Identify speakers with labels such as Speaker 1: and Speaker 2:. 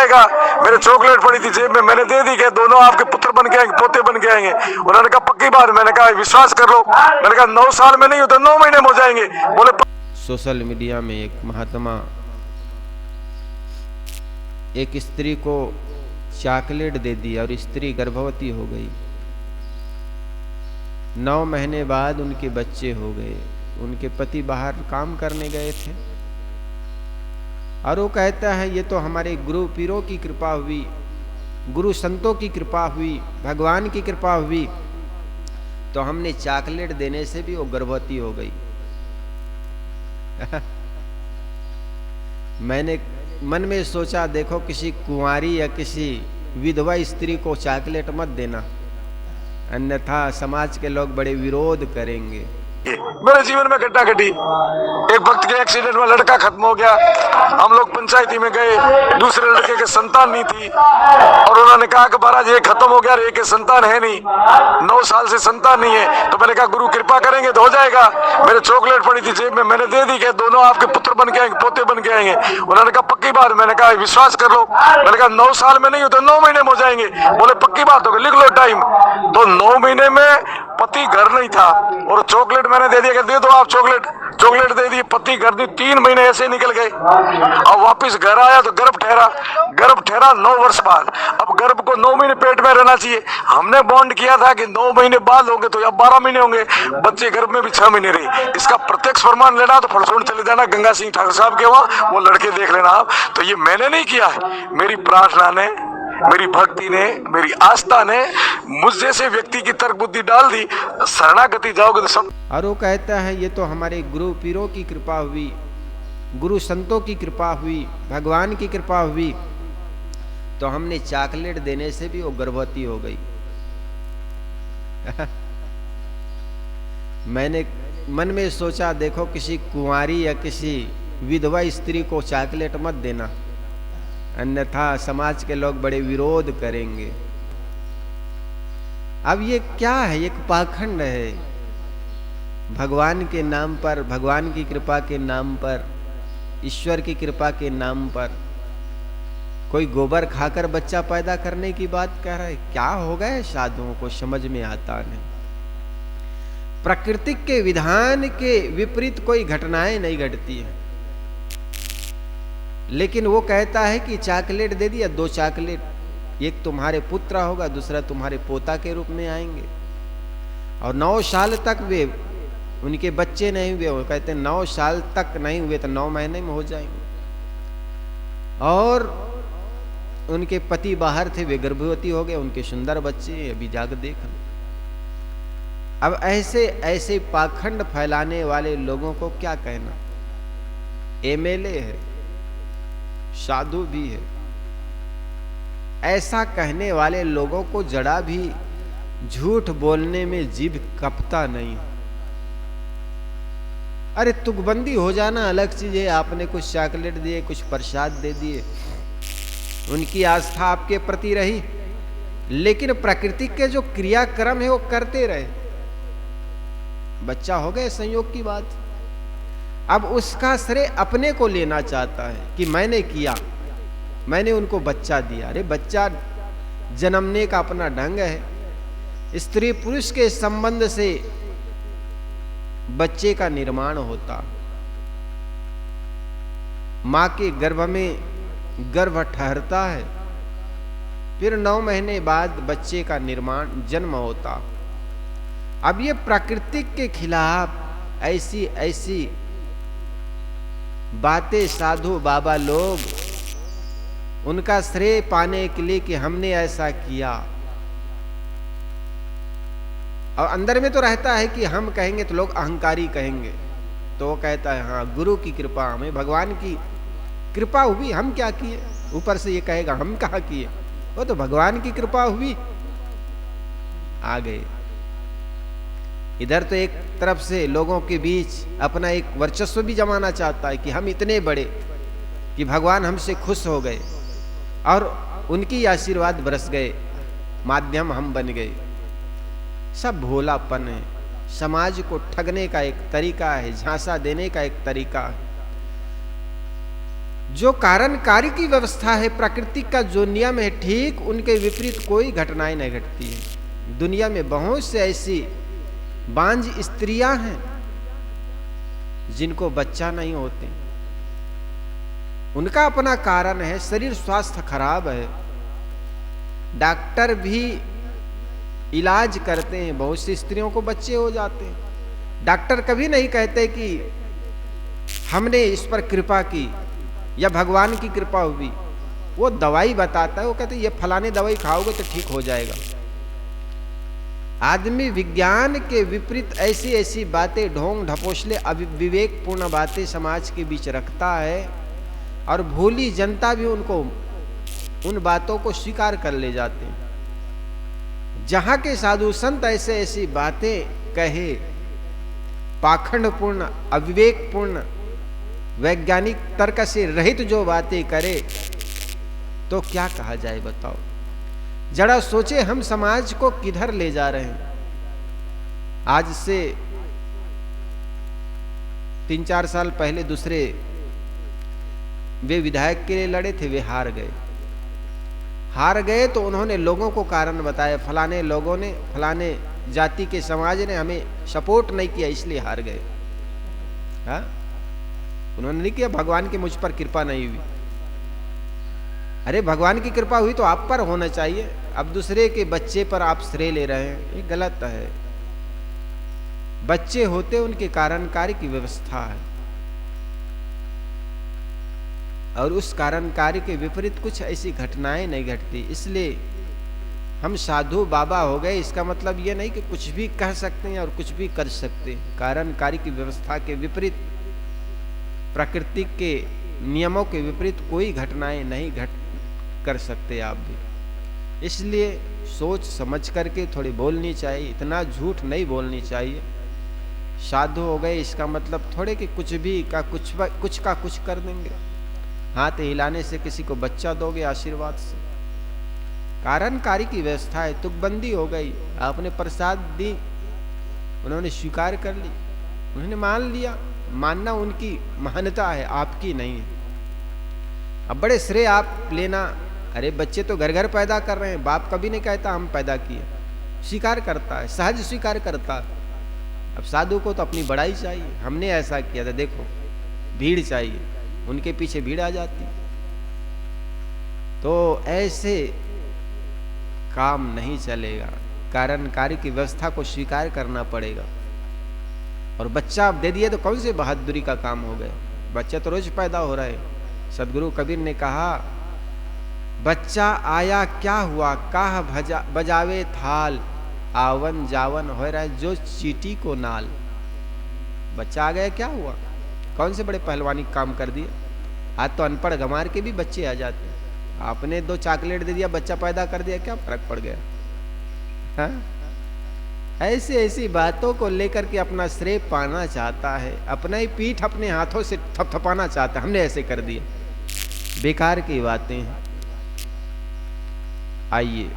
Speaker 1: मेरे चॉकलेट पड़ी थी जेब में, मैंने दे दी कि दोनों आपके पुत्र बन के आएंगे, पोते बन के आएंगे। उन्होंने कहा पक्की बात। मैंने कहा विश्वास कर लो। मैंने कहा 9 साल में नहीं होता 9 महीने में हो जाएंगे। बोले
Speaker 2: सोशल मीडिया में एक महात्मा एक स्त्री को चॉकलेट दे दी और स्त्री गर्भवती हो गई। 9 महीने बाद उनके बच्चे हो गए। उनके पति बाहर काम करने गए थे और वो कहता है ये तो हमारे गुरु पीरों की कृपा हुई, गुरु संतों की कृपा हुई, भगवान की कृपा हुई, तो हमने चॉकलेट देने से भी वो गर्भवती हो गई। मैंने मन में सोचा देखो किसी कुंवारी या किसी विधवा स्त्री को चॉकलेट मत देना, अन्यथा समाज के लोग बड़े विरोध करेंगे।
Speaker 1: मेरे जीवन में घटना घटी। एक भक्त के एक्सीडेंट में लड़का खत्म हो गया। हम लोग पंचायती में गए, दूसरे लड़के के संतान नहीं थी और उन्होंने कहा कि महाराज ये खत्म हो गया, एक संतान है नहीं, 9 साल से संतान नहीं है। तो मैंने कहा गुरु कृपा करेंगे तो हो जाएगा। मेरे चॉकलेट पड़ी थी जेब में, मैंने दे दी कि दोनों आपके पुत्र बन के आएंगे, पोते बन के आएंगे। उन्होंने कहा पक्की बात। मैंने कहा विश्वास कर लो। मैंने कहा 9 साल में नहीं होता 9 महीने में हो जाएंगे। बोले पक्की बात होगी, लिख लो टाइम। तो 9 महीने में पति घर नहीं था और चॉकलेट मैंने दे दिया कि दे दो आप चॉकलेट। चॉकलेट दे दी, पति घर दी। 3 महीने ऐसे निकल गए। अब वापस घर आया तो गर्भ ठहरा 9 वर्ष बाद। अब गर्भ को 9 महीने पेट में रहना चाहिए। हमने बॉन्ड किया था कि 9 महीने बाद होंगे तो या 12 महीने होंगे। बच्चे गर्भ में भी 6 महीने रहे। इसका प्रत्यक्ष प्रमाण लेना तो फलसून चले जाना गंगा सिंह ठाकुर साहब के वहां, वो लड़के देख लेना आप। तो ये मैंने नहीं किया है, मेरी प्रार्थना ने, मेरी भक्ति ने, मेरी आस्था ने मुझ जैसे व्यक्ति की तर्क बुद्धि डाल दी। शरणागति जाओगे तो सब।
Speaker 2: और वो कहता है ये तो हमारे गुरु पीरों की कृपा हुई, गुरु संतों की कृपा हुई, भगवान की कृपा हुई, तो हमने चॉकलेट देने से भी वो गर्भवती हो गई। मैंने मन में सोचा देखो किसी कुंवारी या किसी विधवा स्त्री को चॉकलेट मत देना, अन्यथा समाज के लोग बड़े विरोध करेंगे। अब ये क्या है? एक पाखंड है। भगवान के नाम पर, भगवान की कृपा के नाम पर, ईश्वर की कृपा के नाम पर कोई गोबर खाकर बच्चा पैदा करने की बात कह रहा है। क्या हो गए साधुओं को समझ में आता नहीं। प्रकृति के विधान के विपरीत कोई घटनाएं नहीं घटती है, लेकिन वो कहता है कि चॉकलेट दे दिया, 2 चॉकलेट, एक तुम्हारे पुत्र होगा, दूसरा तुम्हारे पोता के रूप में आएंगे। और 9 साल तक वे उनके बच्चे नहीं हुए। वो कहते हैं 9 साल तक नहीं हुए तो 9 महीने में हो जाएंगे। और उनके पति बाहर थे, वे गर्भवती हो गए, उनके सुंदर बच्चे अभी जाकर देख लो। अब ऐसे ऐसे पाखंड फैलाने वाले लोगों को क्या कहना। एमएलए है, साधु भी है, ऐसा कहने वाले लोगों को जरा भी झूठ बोलने में जीभ कपता नहीं। अरे तुकबंदी हो जाना अलग चीज है। आपने कुछ चॉकलेट दिए, कुछ प्रसाद दे दिए, उनकी आस्था आपके प्रति रही, लेकिन प्रकृति के जो क्रियाक्रम है वो करते रहे। बच्चा हो गए, संयोग की बात। अब उसका श्रेय अपने को लेना चाहता है कि मैंने किया, मैंने उनको बच्चा दिया। अरे बच्चा जन्मने का अपना ढंग है। स्त्री पुरुष के संबंध से बच्चे का निर्माण होता। मां के गर्भ में गर्भ ठहरता है, फिर 9 महीने बाद बच्चे का निर्माण, जन्म होता। अब ये प्राकृतिक के खिलाफ ऐसी ऐसी बातें साधु बाबा लोग उनका श्रेय पाने के लिए कि हमने ऐसा किया, और अंदर में तो रहता है कि हम कहेंगे तो लोग अहंकारी कहेंगे। तो वो कहता है हाँ गुरु की कृपा, हमें भगवान की कृपा हुई, हम क्या किए। ऊपर से ये कहेगा हम कहाँ किए, वो तो भगवान की कृपा हुई, आ गए। इधर तो एक तरफ से लोगों के बीच अपना एक वर्चस्व भी जमाना चाहता है कि हम इतने बड़े कि भगवान हमसे खुश हो गए और उनकी आशीर्वाद बरस गए, माध्यम हम बन गए। सब भोलापन है, समाज को ठगने का एक तरीका है, झांसा देने का एक तरीका है। जो कारण कार्य की व्यवस्था है प्रकृति का जो नियम है, ठीक उनके विपरीत कोई घटनाएं नहीं घटती है। दुनिया में बहुत से ऐसी बांझ स्त्रियां हैं जिनको बच्चा नहीं होते, उनका अपना कारण है, शरीर स्वास्थ्य खराब है, डॉक्टर भी इलाज करते हैं, बहुत सी स्त्रियों को बच्चे हो जाते हैं। डॉक्टर कभी नहीं कहते कि हमने इस पर कृपा की या भगवान की कृपा हुई, वो दवाई बताता है, वो कहते ये फलाने दवाई खाओगे तो ठीक हो जाएगा। आदमी विज्ञान के विपरीत ऐसी ऐसी बातें, ढोंग ढपोसले अविवेकपूर्ण बातें समाज के बीच रखता है, और भोली जनता भी उनको उन बातों को स्वीकार कर ले जाते हैं। जहां के साधु संत ऐसे ऐसी बातें कहे, पाखंडपूर्ण अविवेकपूर्ण वैज्ञानिक तर्क से रहित जो बातें करे, तो क्या कहा जाए बताओ। जरा सोचे हम समाज को किधर ले जा रहे हैं। आज से 3-4 साल पहले दूसरे वे विधायक के लिए लड़े थे, वे हार गए तो उन्होंने लोगों को कारण बताया, फलाने लोगों ने, फलाने जाति के समाज ने हमें सपोर्ट नहीं किया इसलिए हार गए। हाँ, उन्होंने नहीं किया भगवान की मुझ पर कृपा नहीं हुई। अरे भगवान की कृपा हुई तो आप पर होना चाहिए, अब दूसरे के बच्चे पर आप श्रेय ले रहे हैं, ये गलत है। बच्चे होते उनके कारण कार्य की व्यवस्था है, और उस कारण कार्य के विपरीत कुछ ऐसी घटनाएं नहीं घटती। इसलिए हम साधु बाबा हो गए, इसका मतलब ये नहीं कि कुछ भी कह सकते हैं और कुछ भी कर सकते हैं। कारण कार्य की व्यवस्था के विपरीत, प्रकृति के नियमों के विपरीत कोई घटनाएं नहीं घट कर सकते आप भी। इसलिए सोच समझ करके थोड़ी बोलनी चाहिए, इतना झूठ नहीं बोलनी चाहिए। साधु हो गए इसका मतलब थोड़े कि कुछ भी का कुछ कर देंगे, हाथ हिलाने से किसी को बच्चा दोगे आशीर्वाद से। कारण कार्य की व्यवस्था है, तुकबंदी हो गई, आपने प्रसाद दी, उन्होंने स्वीकार कर ली, उन्होंने मान लिया। मानना उनकी महानता है, आपकी नहीं है। अब बड़े श्रेय आप लेना, अरे बच्चे तो घर घर पैदा कर रहे हैं, बाप कभी नहीं कहता हम पैदा किए, स्वीकार करता है, सहज स्वीकार करता है। अब साधु को तो अपनी बड़ाई चाहिए, हमने ऐसा किया था, देखो भीड़ चाहिए, उनके पीछे भीड़ आ जाती। तो ऐसे काम नहीं चलेगा, कारण कार्य की व्यवस्था को स्वीकार करना पड़ेगा। और बच्चा आप दे दिए तो कौन सी बहादुरी का काम हो गया, बच्चा तो रोज पैदा हो रहा है। सदगुरु कबीर ने कहा, बच्चा आया क्या हुआ, काह बजावे थाल, आवन जावन हो रहा है जो चीटी को नाल। बच्चा आ गया क्या हुआ, कौन से बड़े पहलवानी काम कर दिया। आज तो अनपढ़ गंवार के भी बच्चे आ जाते हैं, आपने 2 चॉकलेट दे दिया, बच्चा पैदा कर दिया, क्या फर्क पड़ गया। हाँ? ऐसी ऐसी बातों को लेकर के अपना श्रेय पाना चाहता है, अपना ही पीठ अपने हाथों से थपथपाना चाहता है, हमने ऐसे कर दिया। बेकार की बातें हैं। आइए